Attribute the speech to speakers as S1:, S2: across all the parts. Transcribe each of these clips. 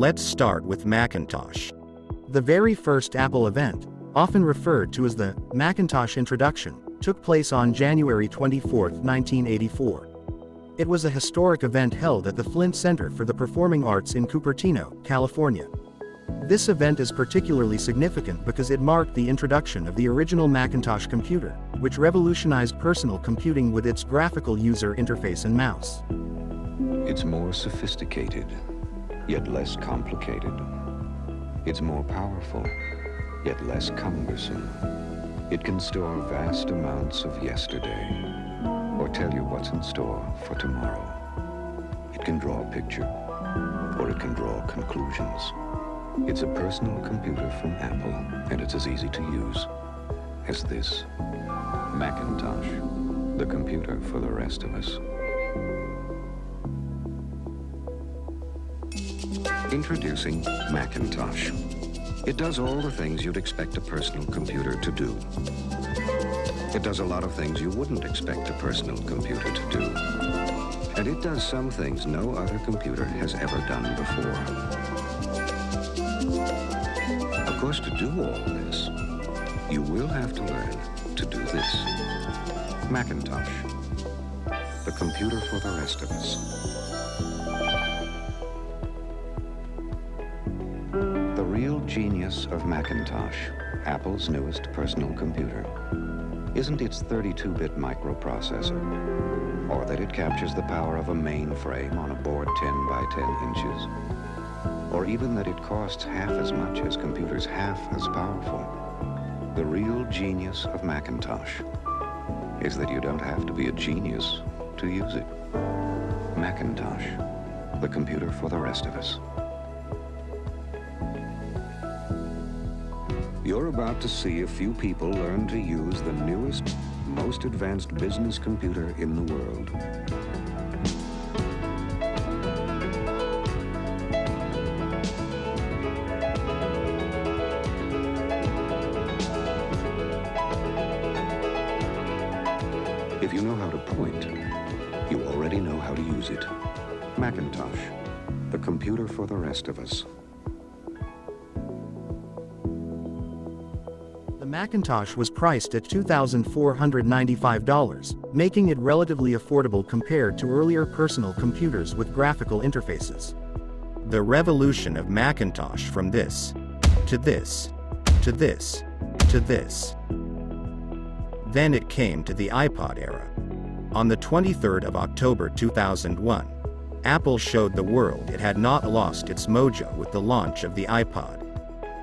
S1: Let's start with Macintosh. The very first Apple event, often referred to as the Macintosh introduction, took place on January 24, 1984. It was a historic event held at the Flint Center for the Performing Arts in Cupertino, California. This event is particularly significant because it marked the introduction of the original Macintosh computer, which revolutionized personal computing with its graphical user interface and mouse.
S2: It's more sophisticated, yet less complicated. It's more powerful, yet less cumbersome. It can store vast amounts of yesterday, or tell you what's in store for tomorrow. It can draw a picture, or it can draw conclusions. It's a personal computer from Apple, and it's as easy to use as this. Macintosh, the computer for the rest of us. Introducing Macintosh. It does all the things you'd expect a personal computer to do. It does a lot of things you wouldn't expect a personal computer to do. And it does some things no other computer has ever done before. Of course, to do all this, you will have to learn to do this. Macintosh, the computer for the rest of us. The real genius of Macintosh, Apple's newest personal computer, isn't its 32-bit microprocessor, or that it captures the power of a mainframe on a board 10 by 10 inches, or even that it costs half as much as computers half as powerful. The real genius of Macintosh is that you don't have to be a genius to use it. Macintosh, the computer for the rest of us. You're about to see a few people learn to use the newest, most advanced business computer in the world. If you know how to point, you already know how to use it. Macintosh, the computer for the rest of us.
S1: The Macintosh was priced at $2,495, making it relatively affordable compared to earlier personal computers with graphical interfaces. The revolution of Macintosh from this, to this, to this, to this. Then it came to the iPod era. On the 23rd of October 2001, Apple showed the world it had not lost its mojo with the launch of the iPod.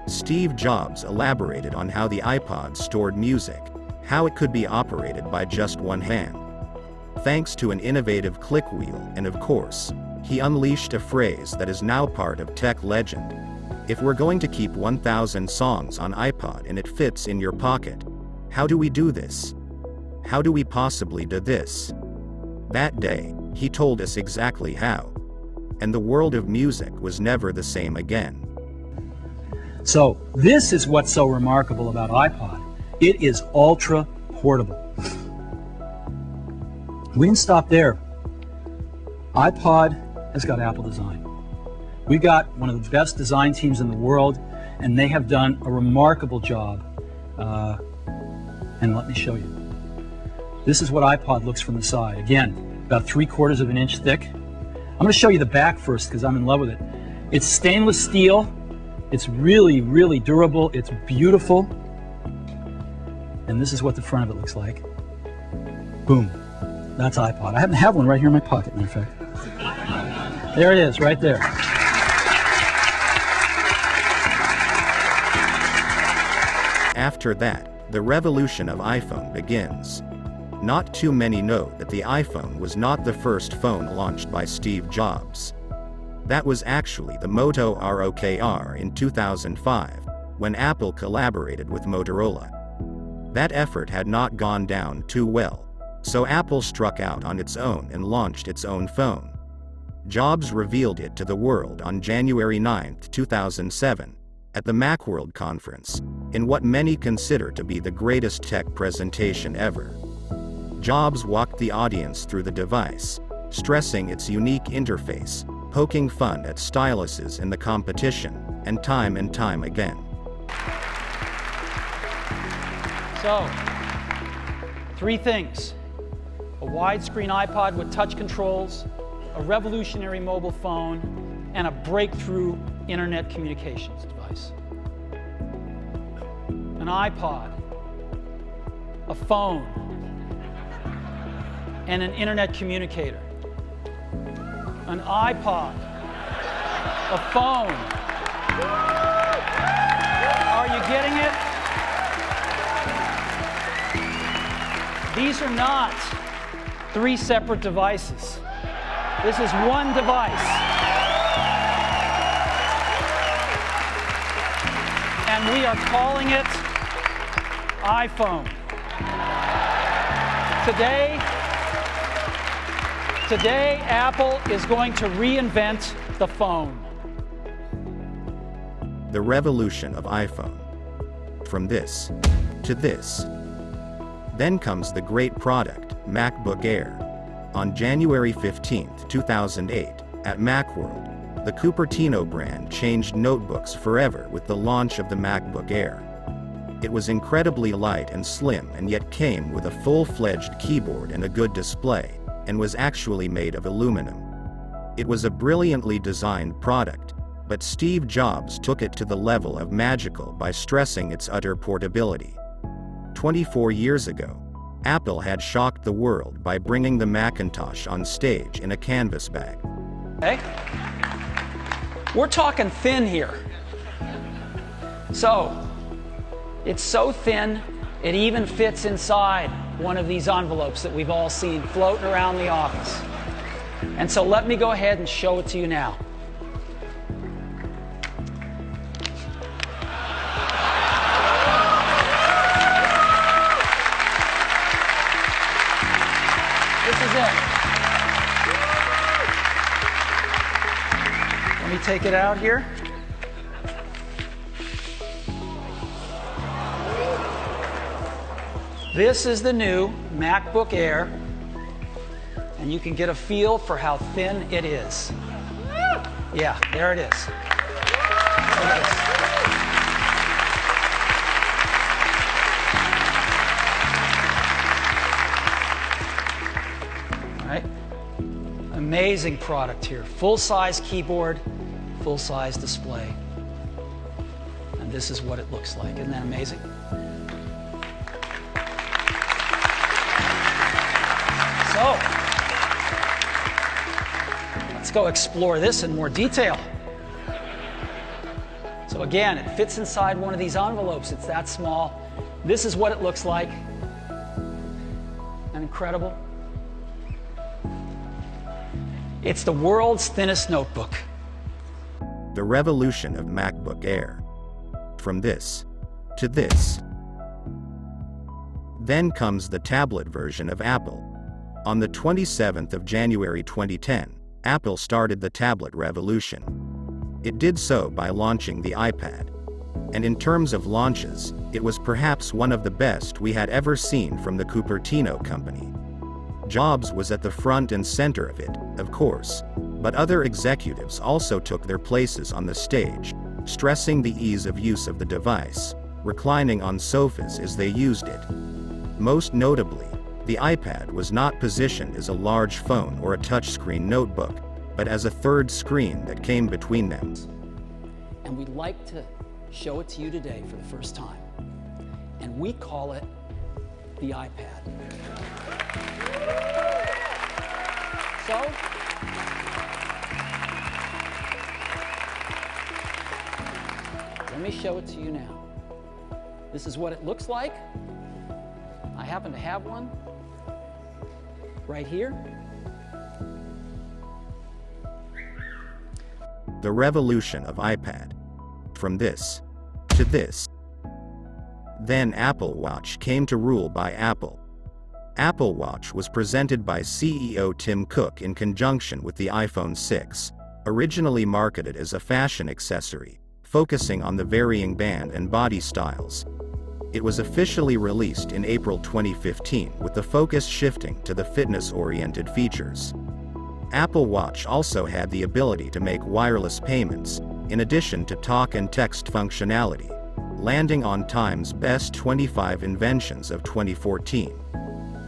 S1: Steve Jobs elaborated on how the iPod stored music, how it could be operated by just one hand. Thanks to an innovative click wheel, and of course, he unleashed a phrase that is now part of tech legend. If we're going to keep 1,000 songs on iPod and it fits in your pocket, how do we do this? How do we possibly do this? That day, he told us exactly how. And the world of music was never the same again.
S3: So this is what's so remarkable about iPod. It is ultra portable. We didn't stop there. iPod has got Apple design. We got one of the best design teams in the world, and they have done a remarkable job. And let me show you. This is what iPod looks from the side. Again, about 3/4 of an inch thick. I'm going to show you the back first because I'm in love with it. It's stainless steel. It's really, really durable. It's beautiful. And this is what the front of it looks like. Boom. That's iPod. I happen to have one right here in my pocket, matter of fact. There it is, right there.
S1: After that, the revolution of iPhone begins. Not too many know that the iPhone was not the first phone launched by Steve Jobs. That was actually the Moto ROKR in 2005, when Apple collaborated with Motorola. That effort had not gone down too well, so Apple struck out on its own and launched its own phone. Jobs revealed it to the world on January 9, 2007, at the Macworld conference, in what many consider to be the greatest tech presentation ever. Jobs walked the audience through the device, stressing its unique interface, poking fun at styluses in the competition, and time again.
S3: So, 3 things. A widescreen iPod with touch controls, a revolutionary mobile phone, and a breakthrough internet communications device. An iPod, a phone, and an internet communicator. An iPod, a phone. Are you getting it? These are not 3 separate devices. This is one device. And we are calling it iPhone. Today, Apple is going to reinvent the phone.
S1: The revolution of iPhone. From this to this. Then comes the great product, MacBook Air. On January 15, 2008, at Macworld, the Cupertino brand changed notebooks forever with the launch of the MacBook Air. It was incredibly light and slim and yet came with a full-fledged keyboard and a good display, and was actually made of aluminum. It was a brilliantly designed product, but Steve Jobs took it to the level of magical by stressing its utter portability. 24 years ago, Apple had shocked the world by bringing the Macintosh on stage in a canvas bag.
S3: Okay? We're talking thin here. So, it's so thin, it even fits inside one of these envelopes that we've all seen floating around the office. And so let me go ahead and show it to you now. This is it. Let me take it out here. This is the new MacBook Air, and you can get a feel for how thin it is. Yeah, there it is. Look at this. All right. Amazing product here. Full-size keyboard, full-size display. And this is what it looks like. Isn't that amazing? So, let's go explore this in more detail. So again, it fits inside one of these envelopes. It's that small. This is what it looks like. Isn't incredible? It's the world's thinnest notebook.
S1: The revolution of MacBook Air. From this to this. Then comes the tablet version of Apple. On the 27th of January 2010, Apple started the tablet revolution. It did so by launching the iPad. And in terms of launches, it was perhaps one of the best we had ever seen from the Cupertino company. Jobs was at the front and center of it, of course, but other executives also took their places on the stage, stressing the ease of use of the device, reclining on sofas as they used it. Most notably, the iPad was not positioned as a large phone or a touchscreen notebook, but as a third screen that came between them.
S3: And we'd like to show it to you today for the first time. And we call it the iPad. So, let me show it to you now. This is what it looks like. I happen to have one right here.
S1: The revolution of iPad. From this to this. Then Apple Watch came to rule by Apple. Apple Watch was presented by CEO Tim Cook in conjunction with the iPhone 6, originally marketed as a fashion accessory, focusing on the varying band and body styles. It was officially released in April 2015 with the focus shifting to the fitness-oriented features. Apple Watch also had the ability to make wireless payments, in addition to talk and text functionality, landing on Time's Best 25 Inventions of 2014.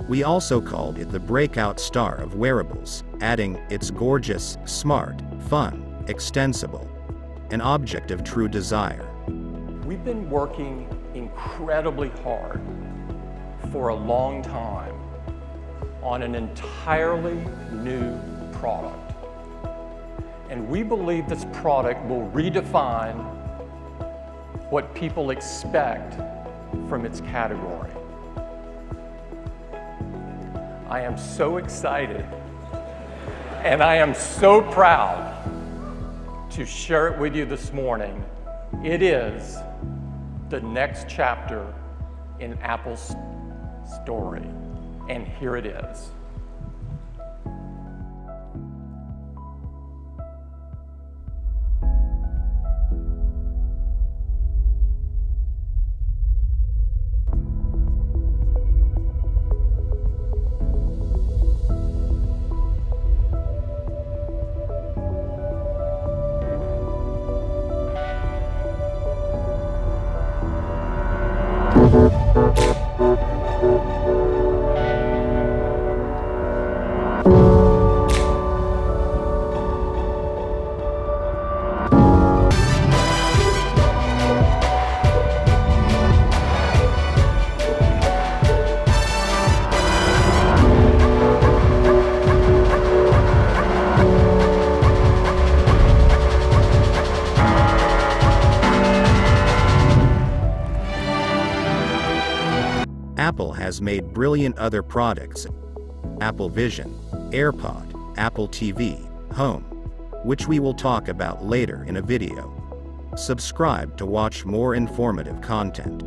S1: We also called it the breakout star of wearables, adding, "It's gorgeous, smart, fun, extensible. An object of true desire."
S4: We've been working incredibly hard for a long time on an entirely new product. And we believe this product will redefine what people expect from its category. I am so excited and I am so proud to share it with you this morning. It is the next chapter in Apple's story, and here it is.
S1: Apple has made brilliant other products: Apple Vision, AirPod, Apple TV, Home, which we will talk about later in a video. Subscribe to watch more informative content.